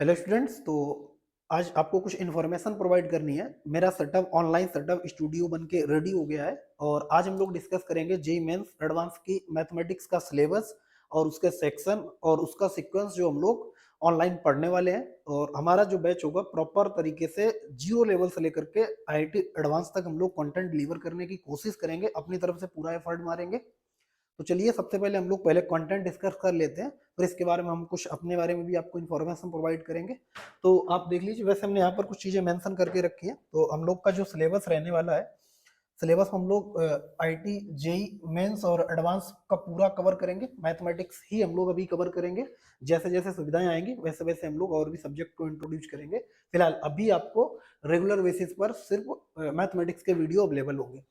Hello students. तो आज आपको कुछ इन्फॉर्मेशन प्रोवाइड करनी है। मेरा सेटअप ऑनलाइन सेटअप स्टूडियो बन के रेडी हो गया है और आज हम लोग डिस्कस करेंगे जेई मेंस एडवांस की मैथमेटिक्स का सिलेबस और उसके सेक्शन और उसका सीक्वेंस जो हम लोग ऑनलाइन पढ़ने वाले हैं। और हमारा जो बैच होगा प्रॉपर तरीके से जीरो लेवल से लेकर के आईआईटी एडवांस तक हम लोग कंटेंट डिलीवर करने की कोशिश करेंगे, अपनी तरफ से पूरा एफर्ट मारेंगे। तो चलिए सबसे पहले हम लोग पहले कंटेंट डिस्कस कर लेते हैं, फिर इसके बारे में हम कुछ अपने बारे में भी आपको इन्फॉर्मेशन प्रोवाइड करेंगे। तो आप देख लीजिए, वैसे हमने यहाँ पर कुछ चीज़ें मेंशन करके रखी है। तो हम लोग का जो सिलेबस रहने वाला है, सिलेबस हम लोग आईटी जेई मेंस और एडवांस का पूरा कवर करेंगे। मैथमेटिक्स ही हम लोग अभी कवर करेंगे, जैसे जैसे सुविधाएं आएंगी वैसे वैसे हम लोग और भी सब्जेक्ट को इंट्रोड्यूस करेंगे। फिलहाल अभी आपको रेगुलर बेसिस पर सिर्फ मैथमेटिक्स के वीडियो अवेलेबल होंगे।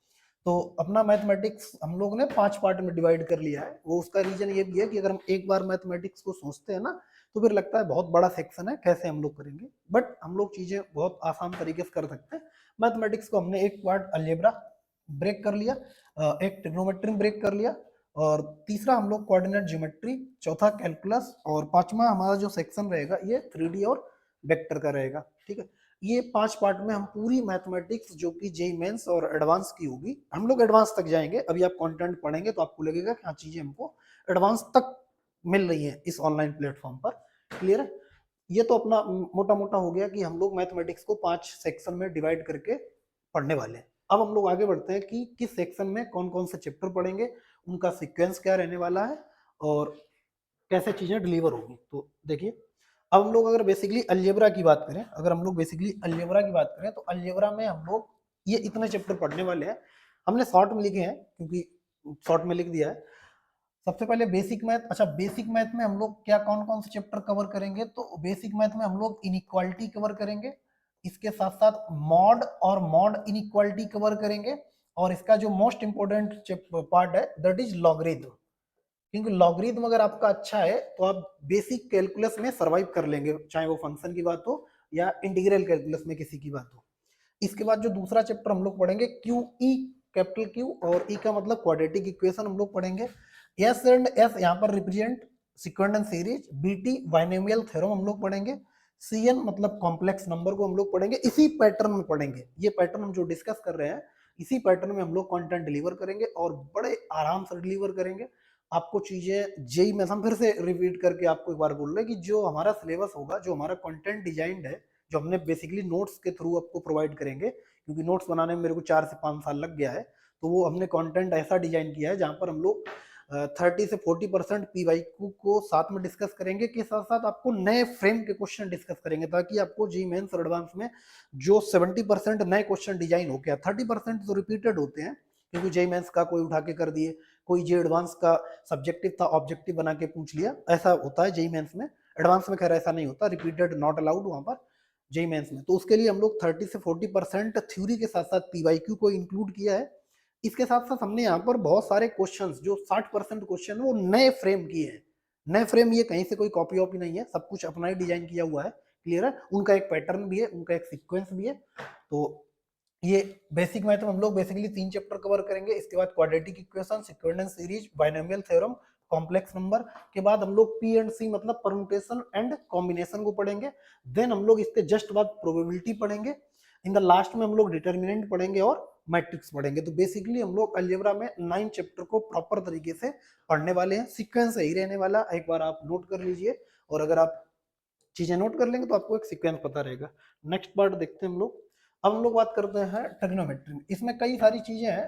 तो अपना मैथमेटिक्स हम लोग ने 5 पार्ट में डिवाइड कर लिया है। वो उसका रीजन ये भी है कि अगर हम एक बार मैथमेटिक्स को सोचते हैं ना, तो फिर लगता है बहुत बड़ा सेक्शन है, कैसे हम लोग करेंगे। बट हम लोग चीजें बहुत आसान तरीके से कर सकते हैं। मैथमेटिक्स को हमने एक पार्ट अलजेब्रा ब्रेक कर लिया, एक ट्रिग्नोमेट्री ब्रेक कर लिया, और तीसरा हम लोग कोऑर्डिनेट ज्योमेट्री, चौथा कैलकुलस, और पांचवा हमारा जो सेक्शन रहेगा ये 3D और वेक्टर का रहेगा। ठीक है, ये 5 पार्ट में हम पूरी मैथमेटिक्स जो कि जेई मेंस और एडवांस की होगी, हम लोग एडवांस तक जाएंगे। अभी आप कंटेंट पढ़ेंगे तो आपको लगेगा कि हाँ, चीजें हमको एडवांस तक मिल रही है इस ऑनलाइन प्लेटफॉर्म पर। क्लियर है? ये तो अपना मोटा मोटा हो गया कि हम लोग मैथमेटिक्स को 5 सेक्शन में डिवाइड करके पढ़ने वाले हैं। अब हम लोग आगे बढ़ते हैं कि किस सेक्शन में कौन कौन से चैप्टर पढ़ेंगे, उनका सीक्वेंस क्या रहने वाला है और कैसे चीजें डिलीवर होगी। तो देखिए, अब हम लोग अगर बेसिकली अलजेब्रा की बात करें, तो अलजेब्रा में हम लोग ये इतने चैप्टर पढ़ने वाले हैं। हमने शॉर्ट में लिखे हैं क्योंकि शॉर्ट में लिख दिया है। सबसे पहले बेसिक मैथ। अच्छा, बेसिक मैथ में हम लोग क्या कौन कौन से चैप्टर कवर करेंगे? तो बेसिक मैथ में हम लोग इनइक्वालिटी कवर करेंगे, इसके साथ साथ मॉड और मॉड इनइक्वालिटी कवर करेंगे, और इसका जो मोस्ट इंपोर्टेंट पार्ट है दैट इज लॉगरिथम। क्योंकि लॉगरिथम अगर आपका अच्छा है तो आप बेसिक कैलकुलस में सरवाइव कर लेंगे, चाहे वो फंक्शन की बात हो या इंटीग्रल कैलकुलस में किसी की बात हो। इसके बाद जो दूसरा चैप्टर हम लोग पढ़ेंगे क्यू ई, कैपिटल क्यू, और ई का मतलब क्वाड्रेटिक इक्वेशन हम लोग पढ़ेंगे। एस एंड एस यहाँ पर represent sequence and series, BT binomial theorem हम लोग पढ़ेंगे, सी एन मतलब कॉम्प्लेक्स नंबर को हम लोग पढ़ेंगे। इसी पैटर्न में पढ़ेंगे, ये पैटर्न हम जो डिस्कस कर रहे हैं इसी पैटर्न में हम लोग कंटेंट डिलीवर करेंगे और बड़े आराम से डिलीवर करेंगे। आपको चीजें जेई में हम फिर से रिपीट करके आपको एक बार बोल रहे हैं कि जो हमारा सिलेबस होगा, जो हमारा कंटेंट डिजाइंड है, जो हमने बेसिकली नोट्स के थ्रू आपको प्रोवाइड करेंगे, क्योंकि नोट्स बनाने में मेरे को 4 से 5 साल लग गया है। तो वो हमने कंटेंट ऐसा डिजाइन किया है जहां पर हम लोग 30 से 40% पीवाईक्यू को साथ में डिस्कस करेंगे, के साथ साथ आपको नए फ्रेम के क्वेश्चन डिस्कस करेंगे, ताकि आपको जी मेंस और एडवांस में जो 70% नए क्वेश्चन डिजाइन हो गया, 30% तो रिपीटेड होते हैं क्योंकि जेई मेंस का कोई उठा के कर दिए, कोई जे एडवांस का सब्जेक्टिव था ऑब्जेक्टिव बना के पूछ लिया, ऐसा होता है जेई मेंस में। एडवांस में खैर ऐसा नहीं होता, रिपीटेड नॉट अलाउड वहां पर जेई मेंस में। तो उसके लिए हम लोग 30 से 40% थ्योरी के साथ साथ पीवाईक्यू को इंक्लूड किया है। इसके साथ साथ हमने यहाँ पर बहुत सारे क्वेश्चंस, जो 60% क्वेश्चन है वो नए फ्रेम किए हैं। नए फ्रेम, ये कहीं से कोई कॉपी वॉपी नहीं है, सब कुछ अपना ही डिजाइन किया हुआ है। क्लियर है? उनका एक पैटर्न भी है, उनका एक सीक्वेंस भी है। तो ये बेसिक मैथ में हम लोग बेसिकली 3 चैप्टर कवर करेंगे। इसके बाद quadratic equation, sequence series, binomial theorem, complex number के बाद हम लोग पी एंड सी मतलब परम्यूटेशन एंड कॉम्बिनेशन को पढ़ेंगे। देन हम लोग इसके जस्ट बाद प्रोबेबिलिटी पढ़ेंगे। इन द लास्ट में हम लोग डिटर्मिनेंट पढ़ेंगे और मैट्रिक्स पढ़ेंगे। तो बेसिकली हम लोग अलजेब्रा में 9 चैप्टर को प्रॉपर तरीके से पढ़ने वाले हैं। सीक्वेंस यही रहने वाला, एक बार आप नोट कर लीजिए, और अगर आप चीजें नोट कर लेंगे तो आपको एक सीक्वेंस पता रहेगा। नेक्स्ट पार्ट देखते हैं हम लोग। अब हम लोग बात करते हैं ट्रिग्नोमेट्री में। इसमें कई सारी चीजें हैं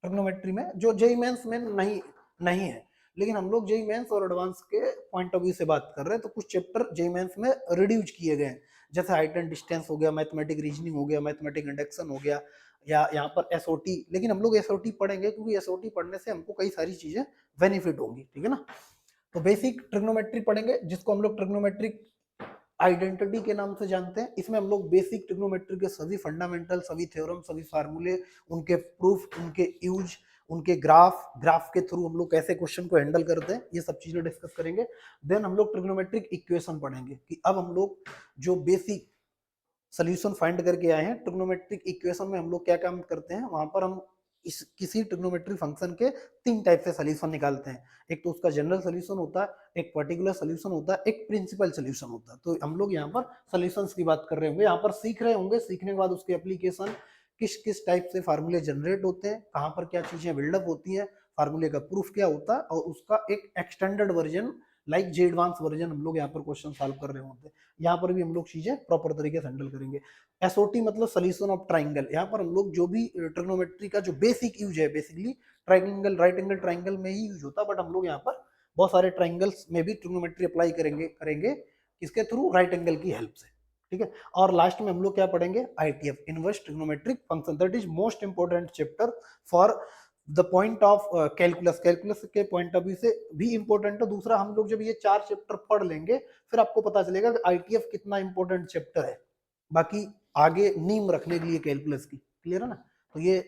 ट्रिग्नोमेट्री में जो जेई मेंस में नहीं नहीं है, लेकिन हम लोग जेई मेंस और एडवांस के पॉइंट ऑफ व्यू से बात कर रहे हैं। तो कुछ चैप्टर जेई मेंस में रिड्यूस किए गए हैं, जैसे हाइट एंड डिस्टेंस हो गया, मैथमेटिक रीजनिंग हो गया, मैथमेटिक इंडक्शन हो गया, या यहाँ पर एसओटी। लेकिन हम लोग एसओटी पढ़ेंगे क्योंकि एसओटी पढ़ने से हमको कई सारी चीजें बेनिफिट होंगी। ठीक है ना? तो बेसिक ट्रिग्नोमेट्री पढ़ेंगे, जिसको हम लोग ट्रिग्नोमेट्रिक आइडेंटिटी के नाम से जानते हैं। इसमें हम लोग बेसिक ट्रिग्नोमेट्री के सभी फंडामेंटल, सभी थ्योरम, सभी फार्मूले, उनके प्रूफ, उनके यूज, उनके ग्राफ के थ्रू हम लोग कैसे क्वेश्चन को हैंडल करते हैं, ये सब चीजें डिस्कस करेंगे। देन हम लोग ट्रिग्नोमेट्रिक इक्वेशन पढ़ेंगे कि अब हम लोग जो बेसिक सोल्यूशन फाइंड करके आए हैं ट्रिग्नोमेट्रिक इक्वेशन में, हम लोग क्या काम करते हैं वहां पर। हम इस किसी ट्रिग्नोमेट्री फंक्शन के 3 टाइप से सॉल्यूशन निकालते हैं। एक तो उसका जनरल सॉल्यूशन होता है, एक पर्टिकुलर सॉल्यूशन होता है, एक प्रिंसिपल सॉल्यूशन होता है। तो हम लोग यहाँ पर सॉल्यूशंस की बात कर रहे होंगे, यहाँ पर सीख रहे होंगे, सीखने के बाद उसके एप्लीकेशन किस किस टाइप से फार्मूले जनरेट होते हैं, कहाँ पर क्या चीजें बिल्डअप होती हैं, फार्मूले का प्रूफ क्या होता है, और उसका एक एक्सटेंडेड वर्जन लाइक जे एडवांस वर्जन हम लोग यहाँ पर क्वेश्चन सॉल्व कर रहे होते हैं। यहाँ पर भी हम लोग चीजें प्रॉपर तरीके से हैंडल करेंगे। एसओटी मतलब सोल्यूशन ऑफ ट्राइंगल। यहाँ पर हम लोग जो भी ट्रिग्नोमेट्री का जो बेसिक यूज है, basically triangle, right angle triangle में ही यूज होता है, बट हम लोग यहाँ पर बहुत सारे ट्राइंगल्स में भी ट्रिग्नोमेट्री अप्लाई करेंगे करेंगे किसके थ्रू, राइट एंगल की हेल्प से। ठीक है, और लास्ट में हम लोग क्या पढ़ेंगे, ITF, inverse trigonometric function, that is most important chapter for the point of calculus. Calculus के पॉइंट ऑफ व्यू से भी इंपॉर्टेंट है। दूसरा, हम लोग जब ये 4 चैप्टर पढ़ लेंगे फिर आपको पता चलेगा कि आईटीएफ कितना इंपॉर्टेंट चैप्टर है बाकी आगे नींव रखने के लिए कैलकुलस की। क्लियर है ना? तो ये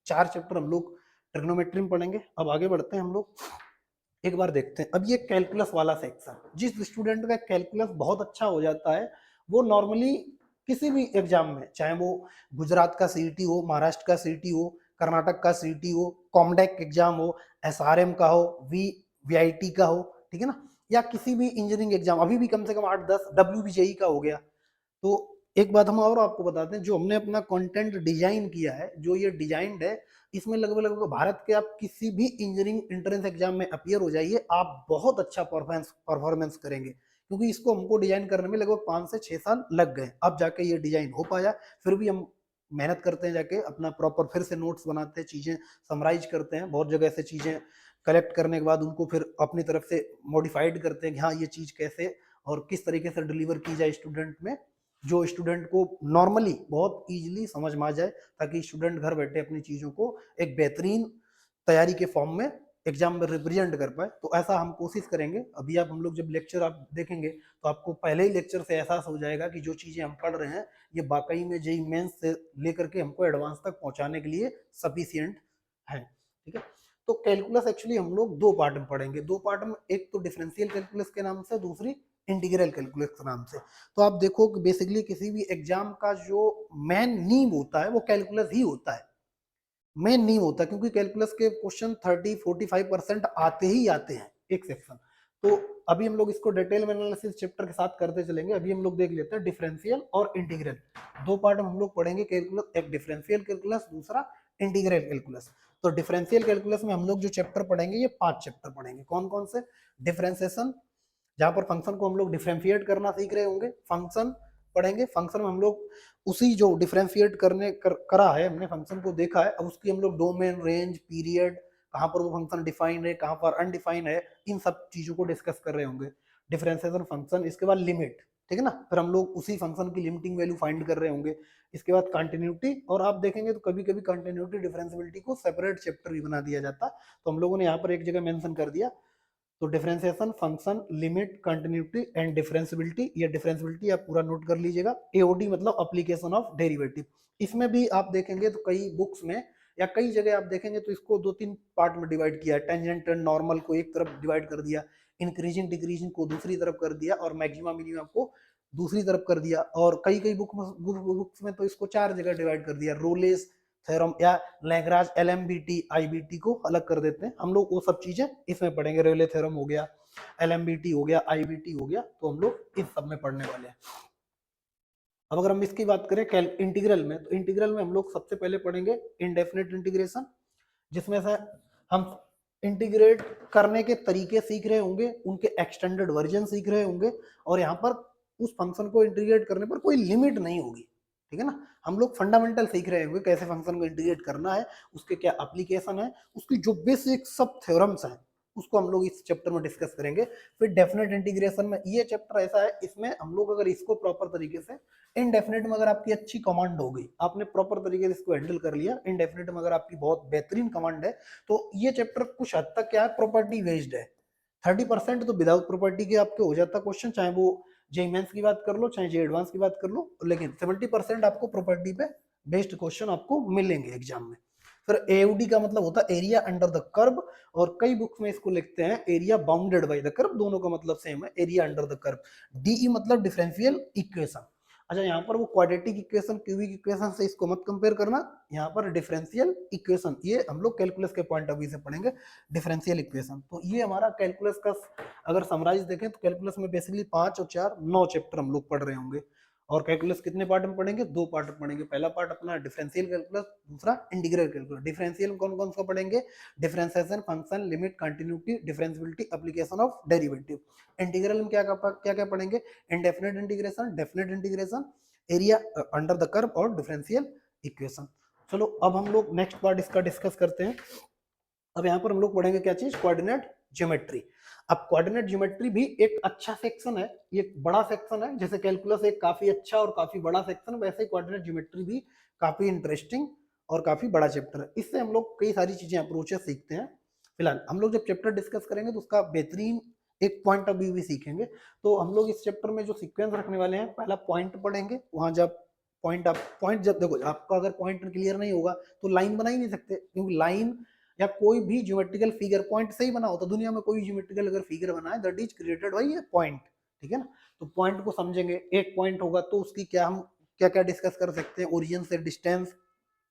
4 चैप्टर हम लोग ट्रिग्नोमेट्री में पढ़ेंगे। अब आगे बढ़ते हैं हम लोग, एक बार देखते हैं। अब ये कैलकुलस वाला सेक्शन, जिस स्टूडेंट का कैलकुलस बहुत अच्छा हो जाता है वो नॉर्मली किसी भी एग्जाम में, चाहे वो गुजरात का सीईटी हो, महाराष्ट्र का सीईटी हो, कर्नाटक का सीईटी हो, कॉमडेक एग्जाम हो, एसआरएम का हो, वीआईटी का हो, ठीक है ना, या किसी भी इंजीनियरिंग एग्जाम, अभी भी कम से कम 8-10 डब्ल्यूबीजेई का हो गया। तो एक बात हम और आपको बताते हैं, जो हमने अपना कंटेंट डिजाइन किया है, जो ये डिजाइंड है, इसमें लगभग लगभग भारत के आप किसी भी इंजीनियरिंग एंट्रेंस एग्जाम में अपीयर हो जाइए, आप बहुत अच्छा परफॉर्मेंस करेंगे, क्योंकि इसको हमको डिजाइन करने में लगभग 5 से 6 साल लग गए, अब जाके ये डिजाइन हो पाया। फिर भी हम मेहनत करते हैं, जाके अपना प्रॉपर फिर से नोट्स बनाते हैं, चीजें समराइज करते हैं, बहुत जगह से चीजें कलेक्ट करने के बाद उनको फिर अपनी तरफ से मॉडिफाइड करते हैं कि हाँ ये चीज कैसे और किस तरीके से डिलीवर की जाए स्टूडेंट में, जो स्टूडेंट को नॉर्मली बहुत इजीली समझ में आ जाए, ताकि स्टूडेंट घर बैठे अपनी चीजों को एक बेहतरीन तैयारी के फॉर्म में एग्जाम में रिप्रेजेंट कर पाए। तो ऐसा हम कोशिश करेंगे। अभी आप हम लोग जब लेक्चर आप देखेंगे तो आपको पहले ही लेक्चर से एहसास हो जाएगा कि जो चीजें हम पढ़ रहे हैं ये वाकई में जेईई मेंस से लेकर के हमको एडवांस तक पहुंचाने के लिए सफिशिएंट है। ठीक है, तो कैलकुलस एक्चुअली हम लोग 2 पार्ट में पढ़ेंगे। 2 पार्ट में, एक तो डिफरेंशियल कैलकुलस के नाम से, दूसरी इंटीग्रल कैलकुलस के नाम से। तो आप देखो कि बेसिकली किसी भी एग्जाम का जो मेन नींव होता है वो कैलकुलस ही होता है, मेन नहीं होता, क्योंकि कैलकुलस के क्वेश्चन 30-45% आते ही आते हैं एक सेक्शन। तो अभी हम लोग इसको डिटेल में एनालिसिस चैप्टर के साथ करते चलेंगे। अभी हम लोग देख लेते हैं डिफरेंशियल और इंटीग्रल, 2 पार्ट में हम लोग पढ़ेंगे कैलकुलस, एक डिफरेंशियल कैलकुलस, दूसरा इंटीग्रल कैलकुलस। तो डिफरेंशियल कैलकुलस में हम लोग जो चैप्टर पढ़ेंगे ये 5 चैप्टर पढ़ेंगे। कौन कौन से? डिफरेंशिएशन, जहां पर फंक्शन को हम लोग डिफरेंशिएट करना सीख रहे होंगे, फंक्शन पढ़ेंगे। फंक्शन में हम लोग उसी जो डिफरेंशिएट करा है, हमने फंक्शन को देखा है, अब उसकी हम लोग डोमेन, रेंज, पीरियड, कहाँ पर वो फंक्शन डिफाइन है, कहाँ पर अनडिफाइन है, इन सब चीजों को डिस्कस कर रहे होंगे। डिफरेंशिएशन फंक्शन, इसके बाद लिमिट, ठीक है ना, फिर हम लोग उसी फंक्शन की लिमिटिंग वैल्यू फाइंड कर रहे होंगे। इसके बाद कंटिन्यूटी, और आप देखेंगे तो कभी कभी कंटिन्यूटी डिफरेंशिएबिलिटी को सेपरेट चैप्टर भी बना दिया जाता, तो हम लोगों ने यहाँ पर एक जगह मेंशन कर दिया। तो differentiation, function, limit, continuity and differentiability, ये डिफरेंशिएबिलिटी आप पूरा नोट कर लीजिएगा। एओडी मतलब एप्लीकेशन ऑफ डेरिवेटिव। इसमें भी आप देखेंगे तो कई बुक्स में या कई जगह आप देखेंगे तो इसको 2-3 पार्ट में डिवाइड किया है। टेंजेंट एंड नॉर्मल को एक तरफ डिवाइड कर दिया, इंक्रीजिंग डिक्रीजिंग को दूसरी तरफ कर दिया, और मैक्सिमा मिनिमा को दूसरी तरफ कर दिया। और कई कई बुक्स में तो इसको 4 जगह डिवाइड कर दिया, रोलेस थ्योरम या लैग्रांज एलएमबीटी आईबीटी को अलग कर देते हैं। हम लोग वो सब चीजें इसमें पढ़ेंगे, रेले थ्योरम हो गया, एलएमबीटी हो गया, आईबीटी हो गया, तो हम लोग इस सब में पढ़ने वाले हैं। अब अगर हम इसकी बात करें इंटीग्रल में, तो इंटीग्रल में हम लोग सबसे पहले पढ़ेंगे इनडेफिनेट इंटीग्रेशन, जिसमें से हम इंटीग्रेट करने के तरीके सीख रहे होंगे, उनके एक्सटेंडेड वर्जन सीख रहे होंगे, और यहाँ पर उस फंक्शन को इंटीग्रेट करने पर कोई लिमिट नहीं होगी। ठीक है ना, हम लोग फंडामेंटल सीख रहे होंगे कैसे फंक्शन को इंटीग्रेट करना है, उसके क्या एप्लीकेशन है, उसकी जो बेसिक सब थ्योरम्स हैं उसको हम लोग इस चैप्टर में डिस्कस करेंगे। फिर डेफिनेट इंटीग्रेशन में, ये चैप्टर ऐसा है, इसमें हम लोग अगर इसको प्रॉपर तरीके से, इनडेफिनेट में अगर आपकी अच्छी कमांड हो गई, आपने प्रॉपर तरीके से इसको हैंडल कर लिया, इनडेफिनेट में अगर आपकी बहुत बेहतरीन कमांड है, तो ये चैप्टर कुछ हद तक क्या है, प्रॉपर्टी बेस्ड है। 30% तो विदाउट प्रॉपर्टी के आपके हो जाता क्वेश्चन, चाहे वो जेईई मेंस की बात कर लो, चाहे जेईई एडवांस की बात कर लो, लेकिन 70% आपको प्रॉपर्टी पे बेस्ड क्वेश्चन आपको मिलेंगे एग्जाम में। फिर एओडी का मतलब होता है एरिया अंडर द कर्व, और कई बुक्स में इसको लिखते हैं area bounded by the curve, दोनों का मतलब सेम है, area under the curve. DE मतलब डिफरेंशियल इक्वेशन। अच्छा, यहाँ पर वो क्वाड्रेटिक इक्वेशन क्यूबिक इक्वेशन से इसको मत कंपेयर करना, यहाँ पर डिफरेंशियल इक्वेशन ये हम लोग कैलकुलस के पॉइंट ऑफ व्यू से पढ़ेंगे, डिफरेंशियल इक्वेशन। तो ये हमारा कैलकुलस का अगर समराइज देखें तो कैलकुलस में बेसिकली 5 और 4 9 चैप्टर हम लोग पढ़ रहे होंगे। और कैलकुलस कितने पार्ट में पढ़ेंगे? 2 पार्ट में पढ़ेंगे। पहला पार्ट अपना डिफरेंशियल कैलकुलस, दूसरा इंटीग्रल कैलकुलस। डिफरेंशियल में कौन कौन सा पढ़ेंगे? Differentiation, function, limit, continuity, differentiability, application of derivative. Integral में क्या क्या पढ़ेंगे? Indefinite integration, definite integration, area under the curve और डिफरेंशियल इक्वेशन। चलो अब हम लोग नेक्स्ट पार्ट इसका डिस्कस करते हैं। अब यहाँ पर हम लोग पढ़ेंगे क्या चीज? Coordinate geometry. अब कोऑर्डिनेट ज्योमेट्री भी एक अच्छा सेक्शन है, ये एक बड़ा सेक्शन है। जैसे कैलकुलस एक काफी अच्छा और काफी बड़ा सेक्शन, वैसे ही कोऑर्डिनेट ज्योमेट्री भी काफी इंटरेस्टिंग और काफी बड़ा चैप्टर है। इससे हम लोग कई सारी चीजें अप्रोचेस सीखते हैं। फिलहाल हम लोग जब चैप्टर डिस्कस करेंगे तो उसका बेहतरीन एक पॉइंट ऑफ व्यू भी सीखेंगे। तो हम लोग इस चैप्टर में जो सीक्वेंस रखने वाले हैं, पहला पॉइंट पढ़ेंगे। वहां जब पॉइंट जब देखो, आपका अगर पॉइंट क्लियर नहीं होगा तो लाइन बना ही नहीं सकते, क्योंकि लाइन या कोई भी ज्योमेट्रिकल फिगर पॉइंट से ही बना होता। दुनिया में कोई ज्योमेट्रिकल अगर फिगर बना है that is created by A point, ठीक है ना। तो पॉइंट को समझेंगे। एक पॉइंट होगा तो उसकी क्या हम क्या क्या डिस्कस कर सकते हैं? ओरिजिन से डिस्टेंस,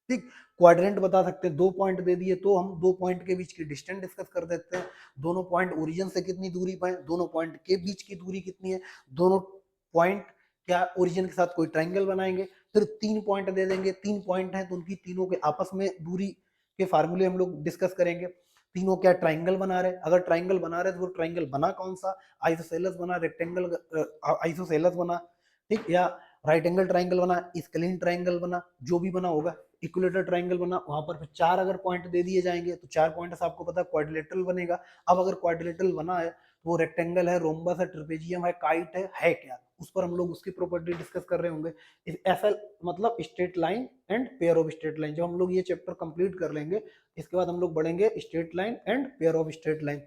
ठीक। क्वाड्रेंट बता सकते हैं, 2 पॉइंट दे दिए तो हम 2 पॉइंट के बीच की डिस्टेंस डिस्कस कर देते हैं। दोनों पॉइंट ओरिजिन से कितनी दूरी पर है, दोनों पॉइंट के बीच की दूरी कितनी है, दोनों पॉइंट क्या ओरिजिन के साथ कोई ट्रायंगल बनाएंगे। फिर 3 पॉइंट दे देंगे, 3 पॉइंट है तो उनकी तीनों के आपस में दूरी के फार्मूले हम लोग डिस्कस करेंगे। तीनों क्या ट्रायंगल बना रहे? अगर ट्रायंगल बना रहे तो वो ट्रायंगल बना कौन सा? आइसोसेलेस बना, रेक्टेंगल आइसोसेलेस बना, ठीक, या राइट एंगल ट्रायंगल बना, स्केलिन ट्रायंगल बना, जो भी बना होगा, इक्विलेटरल ट्रायंगल बना। वहां पर फिर 4 अगर पॉइंट दे दिए जाएंगे तो 4 पॉइंट से आपको पता है क्वाड्रिलेटरल बनेगा। अब अगर क्वाड्रिलेटरल बना है तो वो रेक्टेंगल है, रोम्बस है, ट्रेपेजियम है, काइट है क्या? उस पर हम लोग उसकी प्रॉपर्टी डिस्कस कर रहे होंगे। ऐसा मतलब straight line and pair of straight line. जब हम लोग ये चैप्टर कंप्लीट कर लेंगे इसके बाद हम लोग बढ़ेंगे straight line and pair of straight line.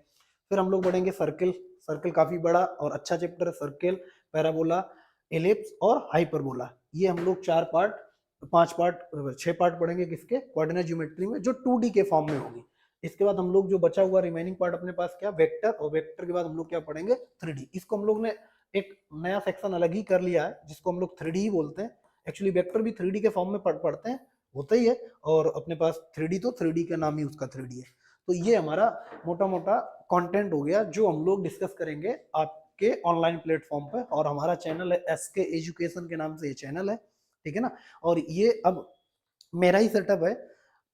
फिर हम लोग बढ़ेंगे सर्किल। सर्किल काफी बड़ा और अच्छा चैप्टर है। सर्किल, पैराबोला, एलिप्स और हाइपरबोला, ये हम लोग 4 पार्ट 5 पार्ट 6 पार्ट पढ़ेंगे किसके? कोऑर्डिनेट ज्योमेट्री में, जो 2D के फॉर्म में होगी। इसके बाद हम लोग जो बचा हुआ रिमेनिंग पार्ट अपने पास क्या? वेक्टर। और वेक्टर के बाद हम लोग क्या पढ़ेंगे? 3D। इसको हम लोग ने एक नया सेक्शन अलग ही कर लिया है जिसको हम लोग 3D ही बोलते हैं। एक्चुअली वेक्टर भी 3D के फॉर्म में पढ़ते हैं, होता ही है। और अपने पास 3D तो 3D का नाम ही उसका 3D है। तो ये हमारा मोटा मोटा कंटेंट हो गया जो हम लोग डिस्कस करेंगे आपके ऑनलाइन प्लेटफॉर्म पे। और हमारा चैनल है SK एजुकेशन के नाम से ये चैनल है, ठीक है ना। और ये अब मेरा ही सेटअप है,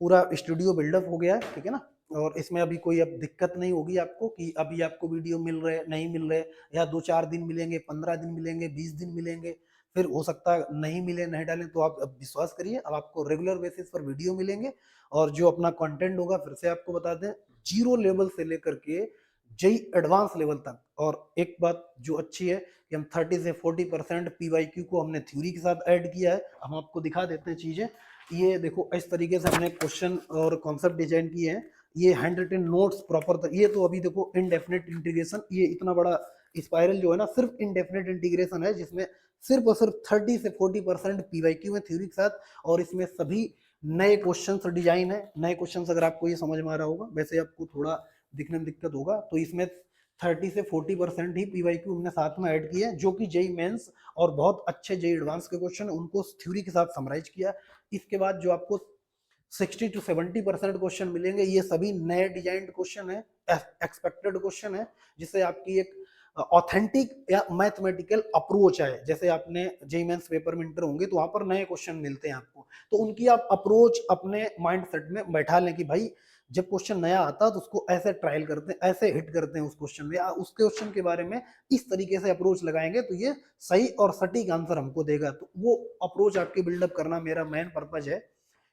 पूरा स्टूडियो बिल्डअप हो गया है, ठीक है ना। और इसमें अभी कोई अब दिक्कत नहीं होगी आपको कि अभी आपको वीडियो मिल रहे नहीं मिल रहे, या 2-4 दिन मिलेंगे, 15 दिन मिलेंगे, 20 दिन मिलेंगे, फिर हो सकता है नहीं मिले, नहीं डालें। तो आप अब विश्वास करिए, अब आपको रेगुलर बेसिस पर वीडियो मिलेंगे। और जो अपना कंटेंट होगा, फिर से आपको बता दें, जीरो लेवल से लेकर के जेई एडवांस लेवल तक। और एक बात जो अच्छी है कि हम 30 से 40% PYQ को हमने थ्योरी के साथ ऐड किया है। हम आपको दिखा देते हैं चीजें। ये देखो, इस तरीके से हमने क्वेश्चन और कॉन्सेप्ट डिजाइन किए हैं। ये हैंड रिटन नोट्स प्रॉपर। ये तो अभी देखो इनडेफिनेट इंटीग्रेशन, ये इतना बड़ा स्पाइरल जो है ना, सिर्फ इनडेफिनेट इंटीग्रेशन है, जिसमें सिर्फ और सिर्फ 30 से 40% PYQ है थ्योरी के साथ। और इसमें सभी नए क्वेश्चंस डिजाइन है। नए क्वेश्चंस अगर आपको ये समझ में आ रहा होगा, वैसे आपको थोड़ा दिखने में दिक्कत होगा, तो इसमें 30 से 40% ही PYQ हमने साथ में ऐड किया है, जो कि जेई मेंस और बहुत अच्छे जेई एडवांस के क्वेश्चन उनको थ्योरी के साथ समराइज किया। इसके बाद जो आपको 60 to 70% क्वेश्चन मिलेंगे, ये सभी नए डिजाइन क्वेश्चन है, एक्सपेक्टेड क्वेश्चन है, जिससे आपकी एक ऑथेंटिक या मैथमेटिकल अप्रोच है। जैसे आपने जेई मेंस पेपर में इंटर होंगे तो वहां पर नए क्वेश्चन मिलते हैं आपको, तो उनकी आप अप्रोच अपने माइंड सेट में बैठा लें कि भाई जब क्वेश्चन नया आता है तो उसको ऐसे ट्रायल करते हैं, ऐसे हिट करते हैं उस क्वेश्चन में, या उस क्वेश्चन के बारे में इस तरीके से अप्रोच लगाएंगे तो ये सही और सटीक आंसर हमको देगा। तो वो अप्रोच आपकी बिल्डअप करना मेरा मेन पर्पज है।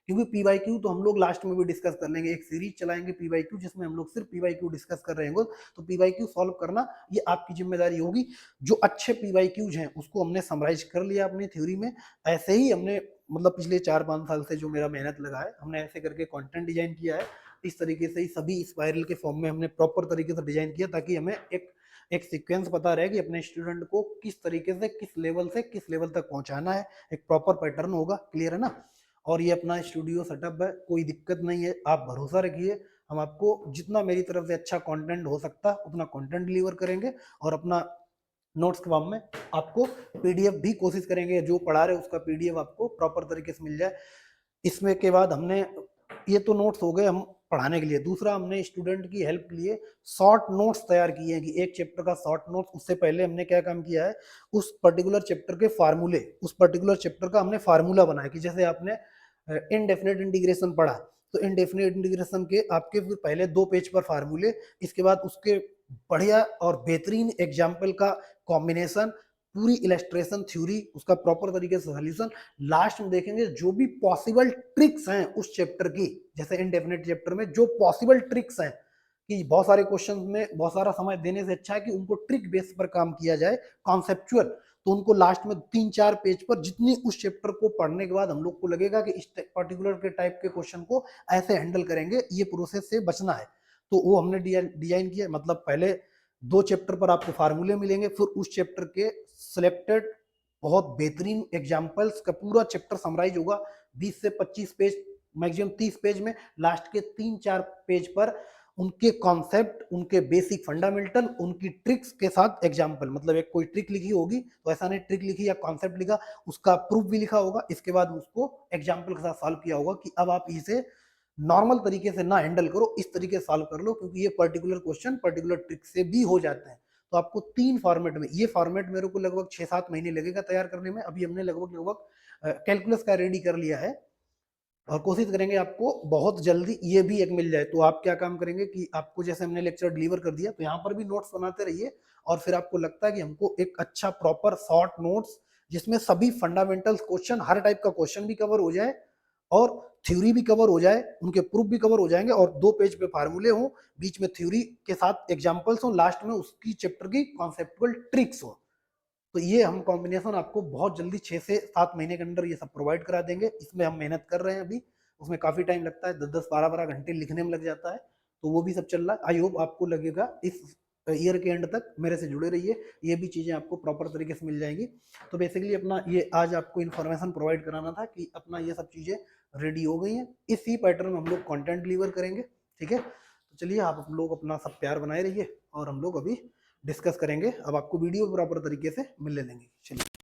क्योंकि PYQ तो हम लोग लास्ट में भी डिस्कस कर लेंगे, एक सीरीज चलाएंगे PYQ जिसमें हम लोग सिर्फ PYQ डिस्कस कर रहे होंगे। तो PYQ सॉल्व करना ये आपकी जिम्मेदारी होगी। जो अच्छे PYQs हैं उसको हमने समराइज कर लिया अपनी थ्योरी में। ऐसे ही हमने मतलब पिछले 4-5 साल से जो मेरा मेहनत लगा है, हमने ऐसे करके कंटेंट डिजाइन किया है। इस तरीके से ही सभी स्पाइरल के फॉर्म में हमने प्रॉपर तरीके से डिजाइन किया, ताकि हमें एक सीक्वेंस पता रहे कि अपने स्टूडेंट को किस तरीके से किस लेवल से किस लेवल तक पहुंचाना है। एक प्रॉपर पैटर्न होगा, क्लियर है ना। और ये अपना स्टूडियो सेटअप है, कोई दिक्कत नहीं है, आप भरोसा रखिए। हम आपको जितना मेरी तरफ से अच्छा कंटेंट हो सकता है उतना कंटेंट डिलीवर करेंगे। और अपना नोट्स के फॉर्म में आपको पीडीएफ भी कोशिश करेंगे, जो पढ़ा रहे उसका पीडीएफ आपको प्रॉपर तरीके से मिल जाए। इसमें के बाद हमने ये तो नोट्स हो गए हम पढ़ाने के लिए। दूसरा हमने स्टूडेंट की हेल्प के लिए शॉर्ट नोट्स तैयार किए हैं कि एक चैप्टर का शॉर्ट नोट्स। उससे पहले हमने क्या काम किया है, उस पर्टिकुलर चैप्टर के फार्मूले, उस पर्टिकुलर चैप्टर का हमने फार्मूला बनाया कि जैसे आपने इनडेफिनेट इंटीग्रेशन पढ़ा तो इनडेफिनेट इंटीग्रेशन के आपके फिर पहले 2 पेज पर फार्मूले, इसके बाद उसके बढ़िया और बेहतरीन एग्जाम्पल का कॉम्बिनेशन, पूरी इलस्ट्रेशन थ्योरी, उसका प्रॉपर तरीके से सोल्यूशन। लास्ट में देखेंगे जो भी पॉसिबल ट्रिक्स हैं उस चैप्टर की, जैसे इनडेफिनेट चैप्टर में जो पॉसिबल ट्रिक्स हैं कि बहुत सारे क्वेश्चन में बहुत सारा समय देने से अच्छा है कि उनको ट्रिक बेस पर काम किया जाए, कॉन्सेप्चुअल। तो उनको लास्ट में 3-4 पेज पर जितनी उस चैप्टर को पढ़ने के बाद हम लोग को लगेगा कि इस पर्टिकुलर के टाइप के क्वेश्चन को ऐसे हैंडल करेंगे, ये प्रोसेस से बचना है, तो वो हमने डिजाइन किया। मतलब पहले 2 चैप्टर पर आपको फार्मूले मिलेंगे, फिर उस चैप्टर के सिलेक्टेड बहुत बेहतरीन एग्जाम्पल्स का पूरा चैप्टर समराइज होगा 20 से 25 पेज, मैक्सिमम 30 पेज में। लास्ट के 3-4 पेज पर उनके कॉन्सेप्ट, उनके बेसिक फंडामेंटल, उनकी ट्रिक्स के साथ एग्जाम्पल, मतलब एक कोई ट्रिक लिखी होगी तो ऐसा नहीं ट्रिक लिखी या कॉन्सेप्ट लिखा, उसका प्रूफ भी लिखा होगा, इसके बाद उसको एग्जाम्पल के साथ सॉल्व किया होगा कि अब आप इसे नॉर्मल तरीके से ना हैंडल करो, इस तरीके से सॉल्व कर लो, क्योंकि ये पर्टिकुलर क्वेश्चन पर्टिकुलर ट्रिक से भी हो जाते हैं। तो आपको 3 फॉर्मेट में, ये फॉर्मेट मेरे को लगभग 6-7 महीने लगेगा तैयार करने में। अभी हमने लगभग कैलकुलस का रेडी कर लिया है और कोशिश करेंगे आपको बहुत जल्दी ये भी एक मिल जाए। तो आप क्या काम करेंगे कि आपको जैसे हमने लेक्चर डिलीवर कर दिया तो यहाँ पर भी नोट्स बनाते रहिए, और फिर आपको लगता है कि हमको एक अच्छा प्रॉपर शॉर्ट नोट्स जिसमें सभी फंडामेंटल क्वेश्चन, हर टाइप का क्वेश्चन भी कवर हो जाए और थ्योरी भी कवर हो जाए, उनके प्रूफ भी कवर हो जाएंगे, और 2 पेज पे फार्मूले हो, बीच में थ्योरी के साथ एग्जांपल्स हो, लास्ट में उसकी चैप्टर की कॉन्सेप्चुअल ट्रिक्स हो। तो ये हम कॉम्बिनेशन आपको बहुत जल्दी 6 से 7 महीने के अंदर ये सब प्रोवाइड करा देंगे। इसमें हम मेहनत कर रहे हैं अभी, उसमें काफी टाइम लगता है, 10-10 12-12 घंटे लिखने में लग जाता है, तो वो भी सब चल रहा है। आई होप आपको लगेगा इस ईयर के एंड तक मेरे से जुड़े रहिए, ये भी चीजें आपको प्रॉपर तरीके से मिल जाएंगी। तो बेसिकली अपना ये आज आपको इन्फॉर्मेशन प्रोवाइड कराना था कि अपना ये सब चीजें रेडी हो गई हैं, इसी पैटर्न में हम लोग कंटेंट डिलीवर करेंगे। ठीक है, तो चलिए आप लोग अपना सब प्यार बनाए रहिए और हम लोग अभी डिस्कस करेंगे। अब आपको वीडियो प्रॉपर तरीके से मिलने लेंगे। चलिए।